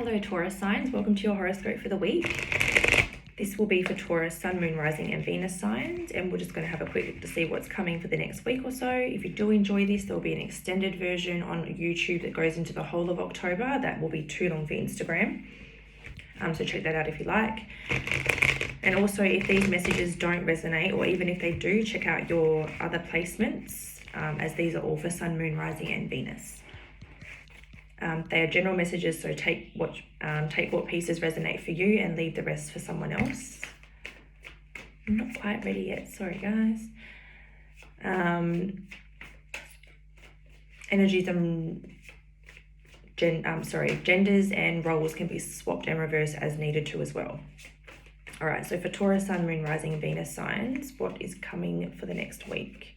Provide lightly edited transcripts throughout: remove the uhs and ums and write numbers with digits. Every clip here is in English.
Hello Taurus signs, welcome to your horoscope for the week. This will be for Taurus, Sun, Moon, Rising and Venus signs, and we're just going to have a quick look to see what's coming for the next week or so. If you do enjoy this, there will be an extended version on YouTube that goes into the whole of October. That will be too long for Instagram, so check that out if you like. And also, if these messages don't resonate, or even if they do, check out your other placements, as these are all for Sun, Moon, Rising and Venus. They are general messages, so take what pieces resonate for you and leave the rest for someone else. I'm not quite ready yet, sorry guys. Energies and genders and roles can be swapped and reversed as needed to as well. All right, so for Taurus, Sun, Moon, Rising and Venus signs, what is coming for the next week?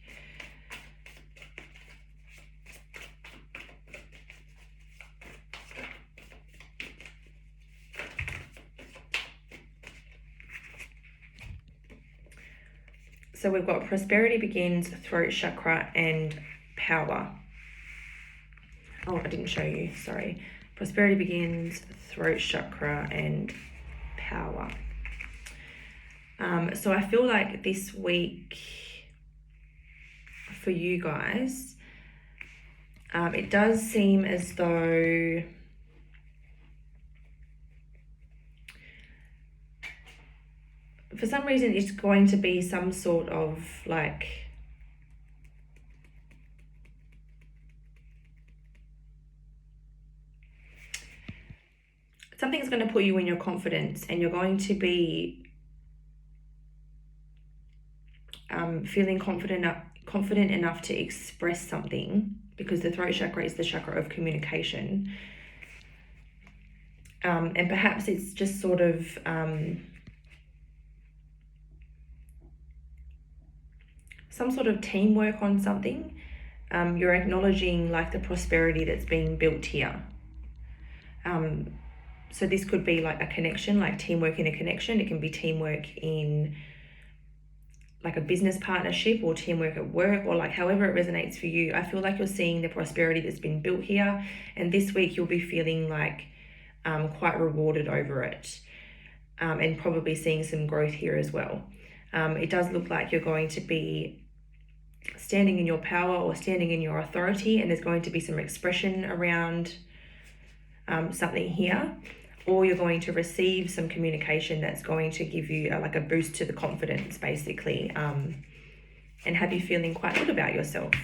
So we've got prosperity begins, throat chakra and power. Oh, I didn't show you, sorry. Prosperity begins, throat chakra and power. So I feel like this week for you guys, it does seem as though for some reason it's going to be some sort of like something's going to put you in your confidence, and you're going to be feeling confident enough to express something, because the throat chakra is the chakra of communication, and perhaps it's just sort of some sort of teamwork on something. You're acknowledging like the prosperity that's being built here. So this could be like a connection, like teamwork in a connection. It can be teamwork in like a business partnership, or teamwork at work, or like however it resonates for you. I feel like you're seeing the prosperity that's been built here, and this week you'll be feeling like quite rewarded over it, and probably seeing some growth here as well. It does look like you're going to be standing in your power or standing in your authority, and there's going to be some expression around something here, or you're going to receive some communication that's going to give you like a boost to the confidence, basically, and have you feeling quite good about yourself.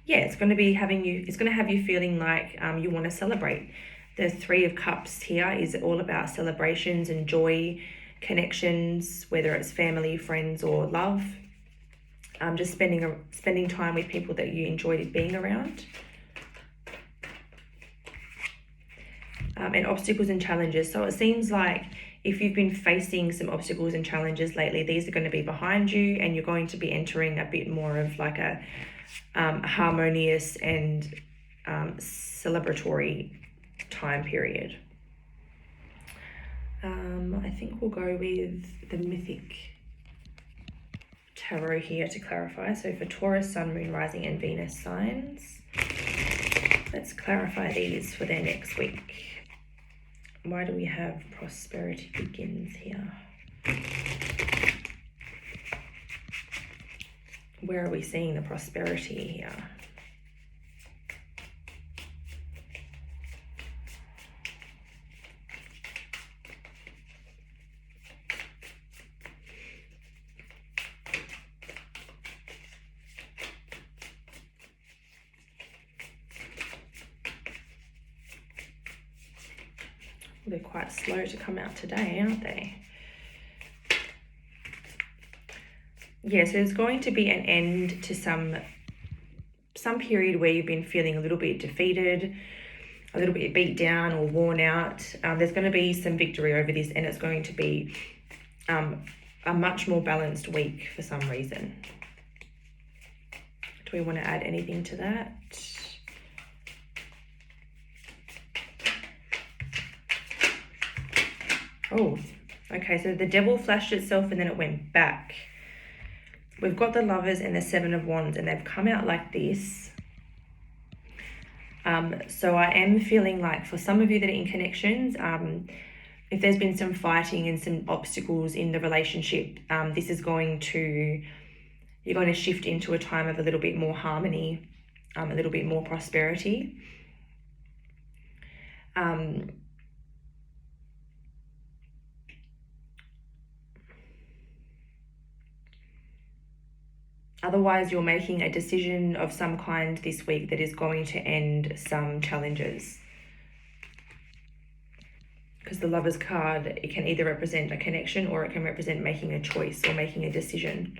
Yeah, it's going to have you feeling like you want to celebrate. The Three of Cups here is all about celebrations and joy, connections, whether it's family, friends, or love. Just spending time with people that you enjoyed being around. And obstacles and challenges. So it seems like if you've been facing some obstacles and challenges lately, these are going to be behind you, and you're going to be entering a bit more of like a harmonious and celebratory time period. I think we'll go with the Mythic Tarot here to clarify. So for Taurus, Sun, Moon, Rising and Venus signs, let's clarify these for their next week. Why do we have prosperity begins here? Where are we seeing the prosperity here? They're quite slow to come out today, aren't they? Yeah, so there's going to be an end to some period where you've been feeling a little bit defeated, a little bit beat down or worn out. There's going to be some victory over this, and it's going to be a much more balanced week for some reason. Do we want to add anything to that? Oh, okay, so the Devil flashed itself and then it went back. We've got the Lovers and the Seven of Wands, and they've come out like this. So I am feeling like for some of you that are in connections, if there's been some fighting and some obstacles in the relationship, this is you're going to shift into a time of a little bit more harmony, a little bit more prosperity. Otherwise, you're making a decision of some kind this week that is going to end some challenges. Because the Lover's card, it can either represent a connection or it can represent making a choice or making a decision.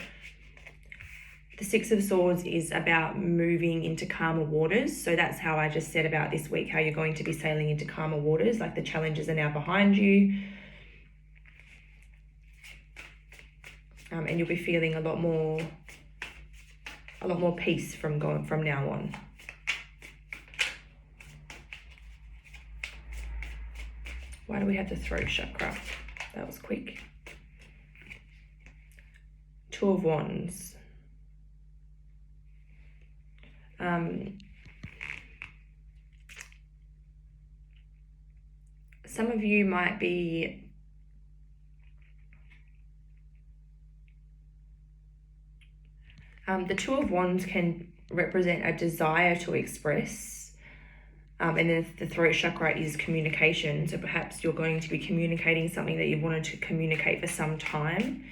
The Six of Swords is about moving into calmer waters. So that's how I just said about this week, how you're going to be sailing into calmer waters, like the challenges are now behind you. And you'll be feeling a lot more peace from now on. Why do we have the throat chakra? That was quick. Two of Wands. Some of you might be the Two of Wands can represent a desire to express, and then the throat chakra is communication. So perhaps you're going to be communicating something that you've wanted to communicate for some time.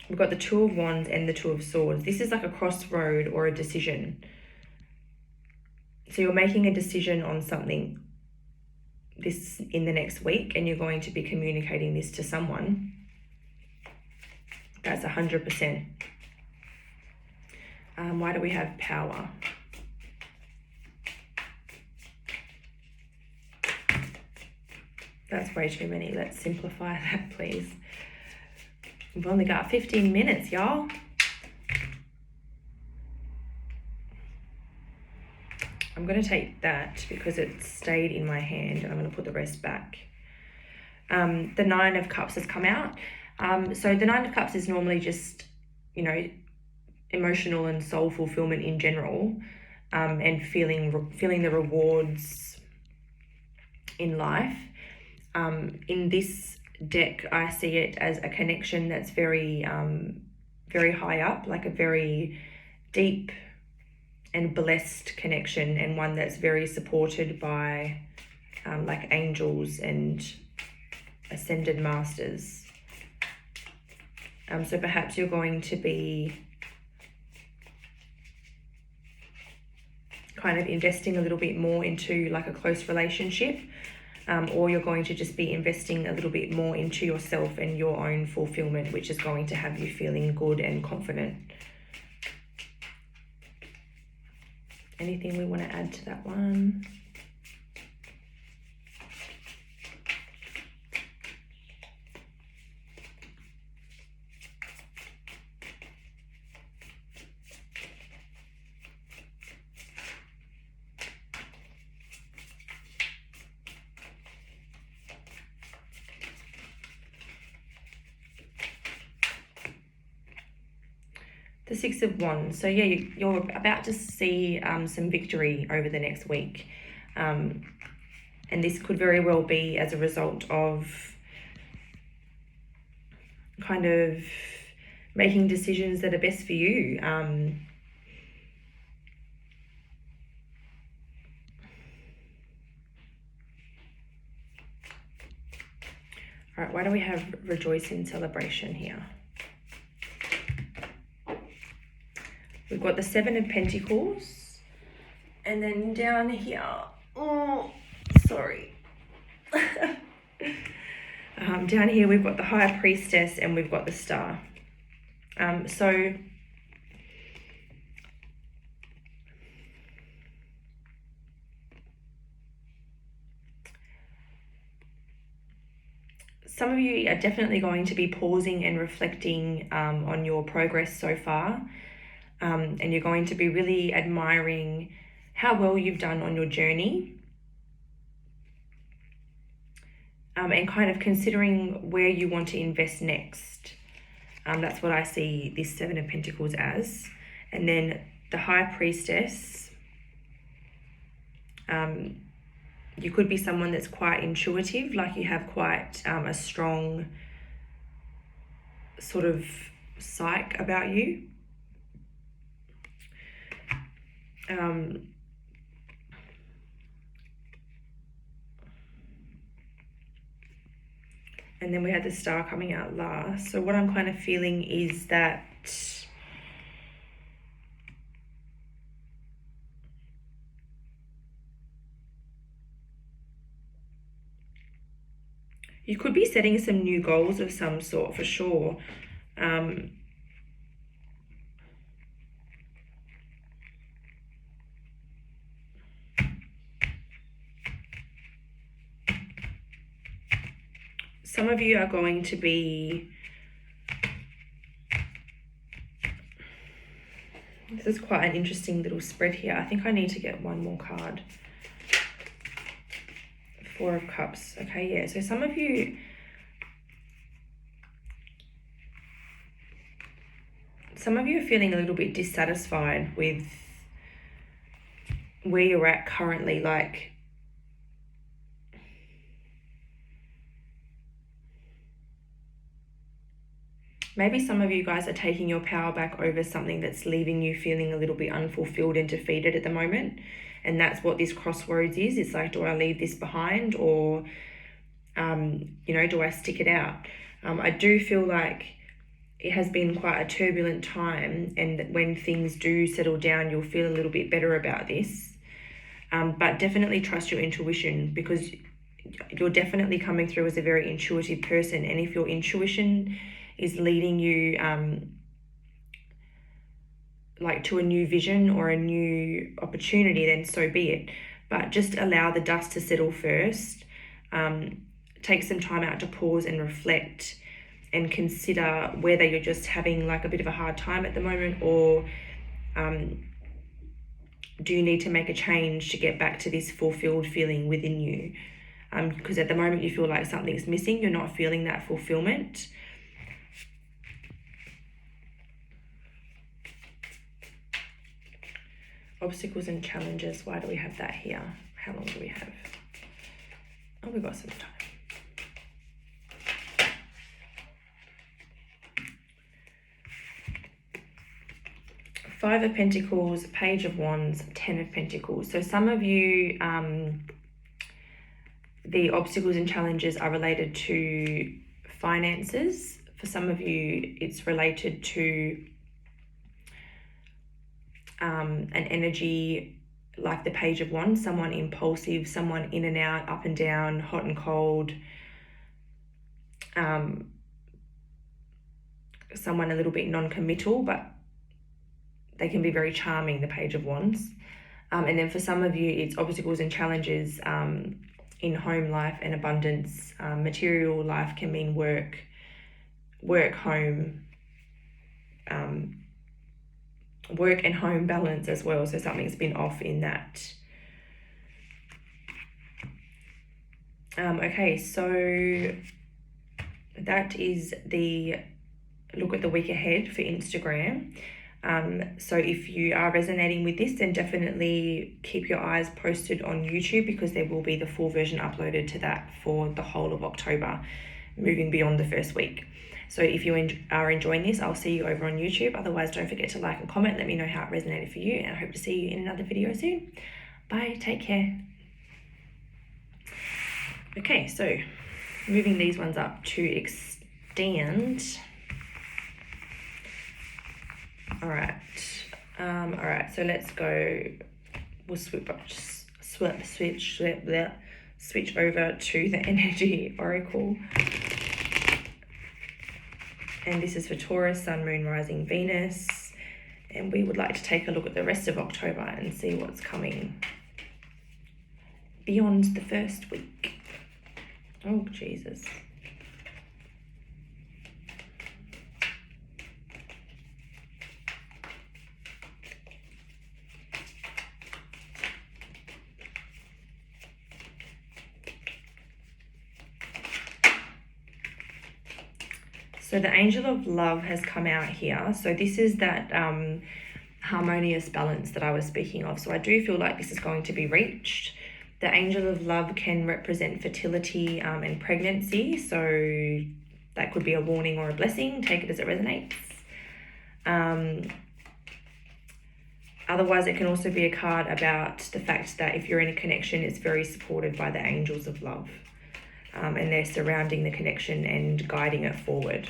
We've got the Two of Wands and the Two of Swords. This is like a crossroad or a decision. So you're making a decision on something this in the next week, and you're going to be communicating this to someone. That's 100%. Why do we have power? That's way too many. Let's simplify that, please. We've only got 15 minutes, y'all. I'm going to take that because it stayed in my hand, and I'm going to put the rest back. The Nine of Cups has come out. So the Nine of Cups is normally just, emotional and soul fulfillment in general, and feeling the rewards in life. In this deck, I see it as a connection that's very, very high up, like a very deep and blessed connection, and one that's very supported by like angels and ascended masters. So perhaps you're going to be kind of investing a little bit more into like a close relationship, or you're going to just be investing a little bit more into yourself and your own fulfillment, which is going to have you feeling good and confident. Anything we want to add to that one? The Six of Wands. So yeah, you're about to see some victory over the next week. And this could very well be as a result of kind of making decisions that are best for you. All right, why do we have rejoice in celebration here? We've got the Seven of Pentacles, and then down here, down here we've got the High Priestess and we've got the Star. So some of you are definitely going to be pausing and reflecting on your progress so far. And you're going to be really admiring how well you've done on your journey, and kind of considering where you want to invest next. That's what I see this Seven of Pentacles as. And then the High Priestess, you could be someone that's quite intuitive, like you have quite a strong sort of psyche about you. And then we had the Star coming out last. So what I'm kind of feeling is that you could be setting some new goals of some sort, for sure. Some of you are going to be, this is quite an interesting little spread here. I think I need to get one more card. Four of Cups. Okay, yeah. So some of you are feeling a little bit dissatisfied with where you're at currently. Like, maybe some of you guys are taking your power back over something that's leaving you feeling a little bit unfulfilled and defeated at the moment. And that's what this crossroads is. It's like, do I leave this behind, or, you know, do I stick it out? I do feel like it has been quite a turbulent time, and that when things do settle down, you'll feel a little bit better about this. But definitely trust your intuition, because you're definitely coming through as a very intuitive person. And if your intuition is leading you like to a new vision or a new opportunity, then so be it. But just allow the dust to settle first. Take some time out to pause and reflect and consider whether you're just having like a bit of a hard time at the moment, or do you need to make a change to get back to this fulfilled feeling within you? Because at the moment you feel like something's missing, you're not feeling that fulfillment. Obstacles and challenges. Why do we have that here? How long do we have? Oh, we've got some time. Five of Pentacles, Page of Wands, 10 of Pentacles. So some of you, the obstacles and challenges are related to finances. For some of you, it's related to an energy like the Page of Wands, someone impulsive, someone in and out, up and down, hot and cold, someone a little bit non-committal, but they can be very charming, the Page of Wands. And then for some of you, it's obstacles and challenges in home life and abundance. Material life can mean work, home, work and home balance as well. So something's been off in that. Okay, so that is the look at the week ahead for Instagram. So if you are resonating with this, then definitely keep your eyes posted on YouTube, because there will be the full version uploaded to that for the whole of October, moving beyond the first week. So if you are enjoying this, I'll see you over on YouTube. Otherwise, don't forget to like and comment. Let me know how it resonated for you, and I hope to see you in another video soon. Bye, take care. Okay, so moving these ones up to extend. All right, so let's go. We'll switch over to the Energy Oracle. And this is for Taurus, Sun, Moon, Rising, Venus. And we would like to take a look at the rest of October and see what's coming beyond the first week. Oh, Jesus. So the Angel of Love has come out here. So this is that harmonious balance that I was speaking of. So I do feel like this is going to be reached. The angel of love can represent fertility and pregnancy. So that could be a warning or a blessing. Take it as it resonates. Otherwise, it can also be a card about the fact that if you're in a connection, it's very supported by the angels of love. And they're surrounding the connection and guiding it forward.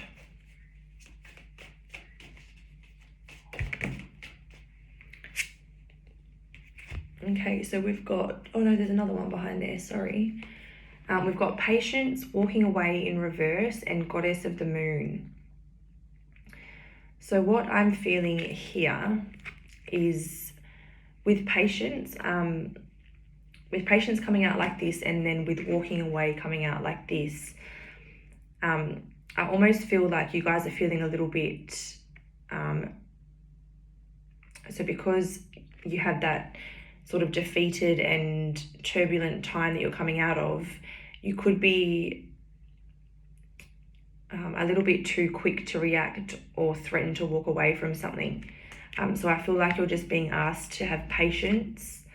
Okay, so we've got, oh no, there's another one behind there, sorry. We've got patience, walking away in reverse, and goddess of the moon. So what I'm feeling here is with patience coming out like this, and then with walking away coming out like this, I almost feel like you guys are feeling a little bit, so because you had that sort of defeated and turbulent time that you're coming out of, you could be a little bit too quick to react or threaten to walk away from something. So I feel like you're just being asked to have patience.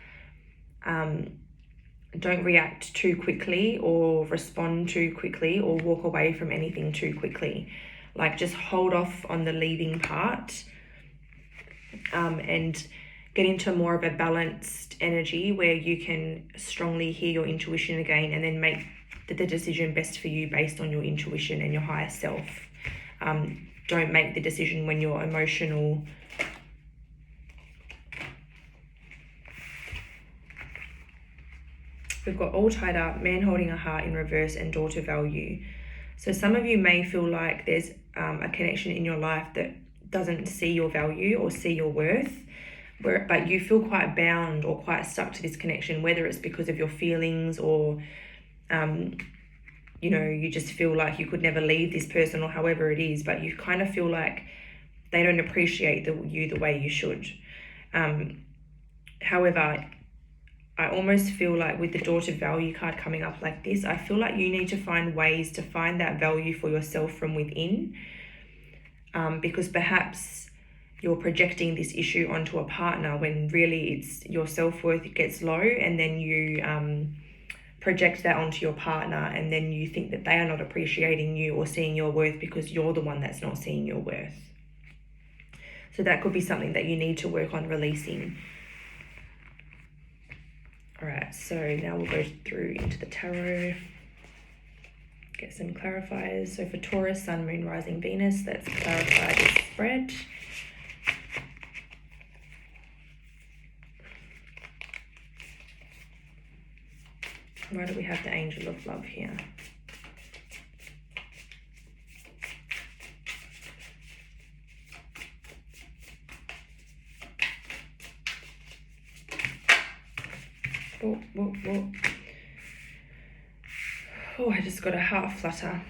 Don't react too quickly or respond too quickly or walk away from anything too quickly. Like, just hold off on the leaving part, and get into more of a balanced energy where you can strongly hear your intuition again, and then make the decision best for you based on your intuition and your higher self. Don't make the decision when you're emotional. We've got all tied up, man holding a heart in reverse, and daughter value. So some of you may feel like there's a connection in your life that doesn't see your value or see your worth, but you feel quite bound or quite stuck to this connection, whether it's because of your feelings or, you just feel like you could never leave this person, or however it is, but you kind of feel like they don't appreciate you the way you should. However, I almost feel like with the daughter value card coming up like this, I feel like you need to find ways to find that value for yourself from within, because perhaps you're projecting this issue onto a partner when really it's your self-worth gets low, and then you project that onto your partner, and then you think that they are not appreciating you or seeing your worth because you're the one that's not seeing your worth. So that could be something that you need to work on releasing. All right, so now we'll go through into the tarot, get some clarifiers. So for Taurus, Sun, Moon, Rising, Venus, let's clarify this spread. Why do we have the Angel of Love here? Oh, I just got a heart flutter.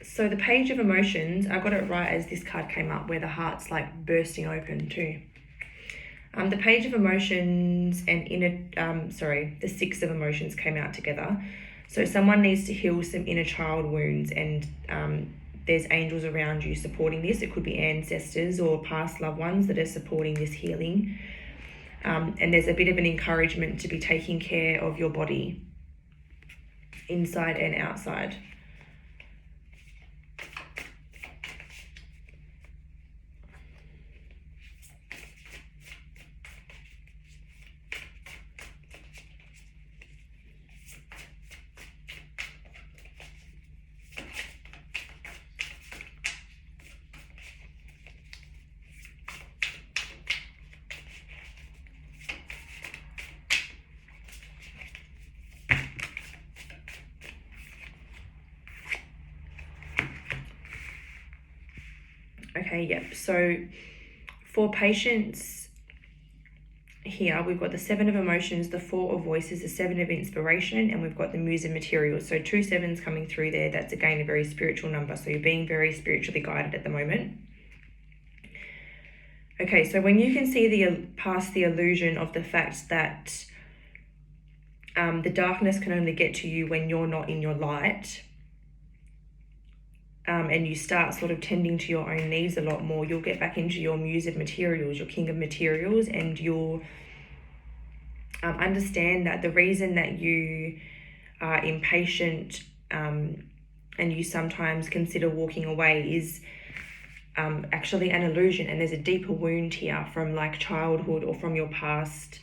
So the Page of Emotions, I got it right as this card came up, where the heart's like bursting open too. The Page of Emotions and the Six of Emotions came out together. So someone needs to heal some inner child wounds, and there's angels around you supporting this. It could be ancestors or past loved ones that are supporting this healing. And there's a bit of an encouragement to be taking care of your body, inside and outside. Okay, yep. So for patience here, we've got the Seven of Emotions, the Four of Voices, the Seven of Inspiration, and we've got the Muse of Materials. So 2 sevens coming through there. That's again a very spiritual number. So you're being very spiritually guided at the moment. Okay, so when you can see past the illusion of the fact that the darkness can only get to you when you're not in your light, and you start sort of tending to your own needs a lot more, you'll get back into your muse of materials, your king of materials, and you'll understand that the reason that you are impatient and you sometimes consider walking away is actually an illusion, and there's a deeper wound here from like childhood or from your past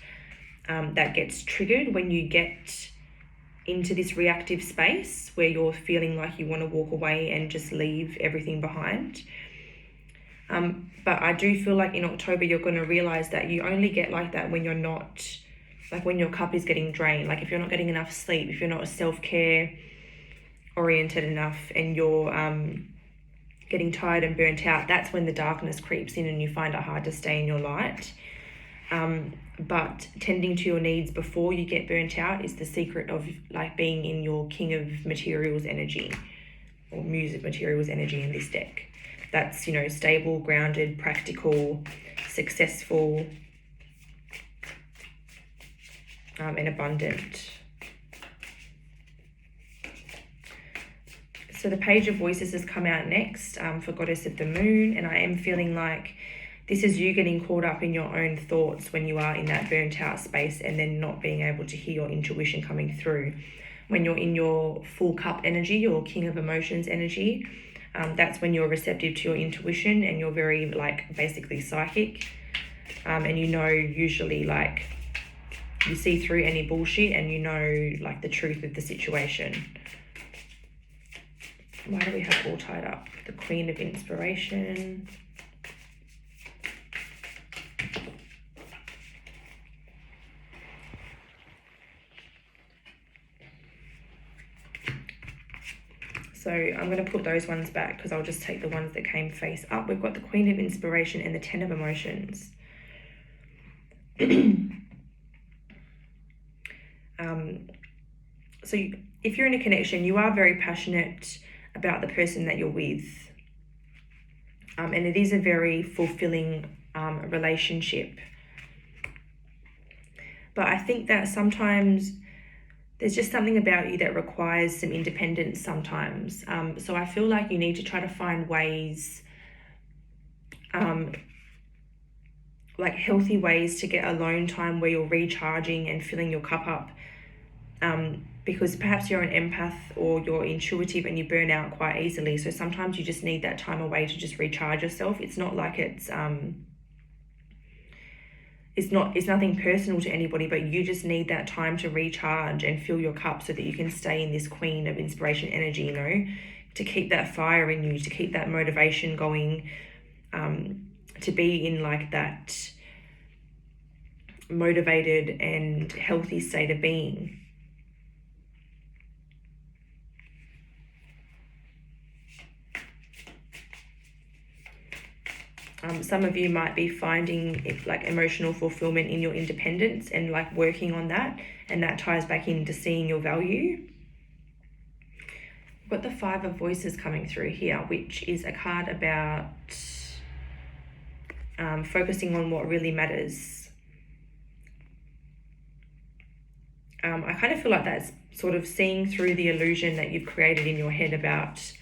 that gets triggered when you get into this reactive space where you're feeling like you want to walk away and just leave everything behind. But I do feel like in October you're going to realize that you only get like that when you're not, like when your cup is getting drained, like if you're not getting enough sleep, if you're not self-care oriented enough, and you're getting tired and burnt out, that's when the darkness creeps in and you find it hard to stay in your light. But tending to your needs before you get burnt out is the secret of like being in your king of materials energy, or muse of materials energy in this deck. That's, you know, stable, grounded, practical, successful, and abundant. So the Page of Voices has come out next for Goddess of the Moon, and I am feeling like this is you getting caught up in your own thoughts when you are in that burnt out space and then not being able to hear your intuition coming through. When you're in your full cup energy, your king of emotions energy, that's when you're receptive to your intuition and you're very like basically psychic, and you know, usually like you see through any bullshit and you know like the truth of the situation. Why do we have all tied up? The Queen of Inspiration. So I'm going to put those ones back because I'll just take the ones that came face up. We've got the Queen of Inspiration and the Ten of Emotions. So if you're in a connection, you are very passionate about the person that you're with. And it is a very fulfilling relationship. But I think that sometimes there's just something about you that requires some independence sometimes. So I feel like you need to try to find ways, like healthy ways to get alone time where you're recharging and filling your cup up. Because perhaps you're an empath or you're intuitive and you burn out quite easily. So sometimes you just need that time away to just recharge yourself. It's not like it's nothing personal to anybody, but you just need that time to recharge and fill your cup so that you can stay in this Queen of Inspiration energy, you know, to keep that fire in you, to keep that motivation going, to be in like that motivated and healthy state of being. Some of you might be finding it like emotional fulfillment in your independence and like working on that, and that ties back into seeing your value. We've got the Five of Voices coming through here, which is a card about focusing on what really matters. I kind of feel like that's sort of seeing through the illusion that you've created in your head about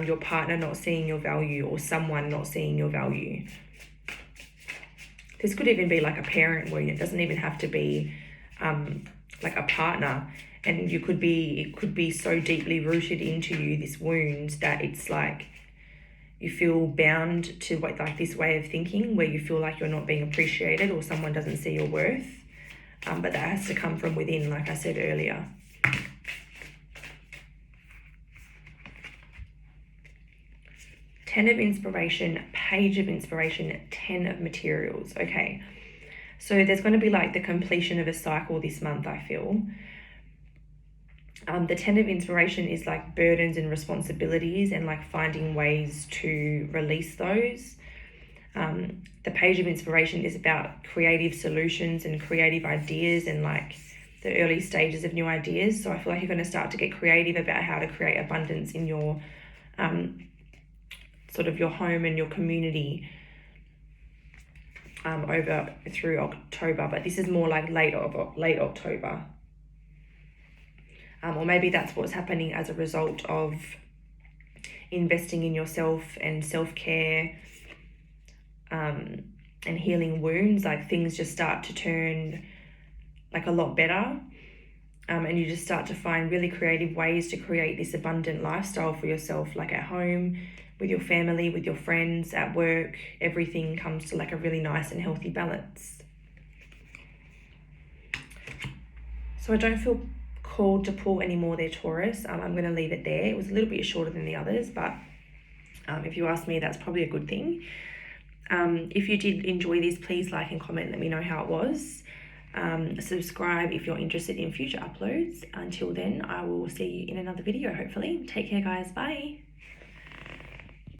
your partner not seeing your value or someone not seeing your value. This could even be like a parent wound. It doesn't even have to be like a partner, and it could be so deeply rooted into you, this wound, that it's like you feel bound to like this way of thinking where you feel like you're not being appreciated or someone doesn't see your worth. But that has to come from within, like I said earlier. Ten of Inspiration, Page of Inspiration, Ten of Materials. Okay, so there's going to be like the completion of a cycle this month, I feel. The Ten of Inspiration is like burdens and responsibilities and like finding ways to release those. The Page of Inspiration is about creative solutions and creative ideas and like the early stages of new ideas. So I feel like you're going to start to get creative about how to create abundance in your sort of your home and your community over through October, but this is more like late October. or maybe that's what's happening as a result of investing in yourself and self-care, and healing wounds. Like things just start to turn like a lot better, and you just start to find really creative ways to create this abundant lifestyle for yourself, like at home, with your family, with your friends, at work. Everything comes to like a really nice and healthy balance. So I don't feel called to pull anymore there, Taurus. I'm going to leave it there. It was a little bit shorter than the others, but if you ask me, that's probably a good thing. If you did enjoy this, please like and comment, let me know how it was. Subscribe if you're interested in future uploads. Until then, I will see you in another video, hopefully. Take care, guys. Bye.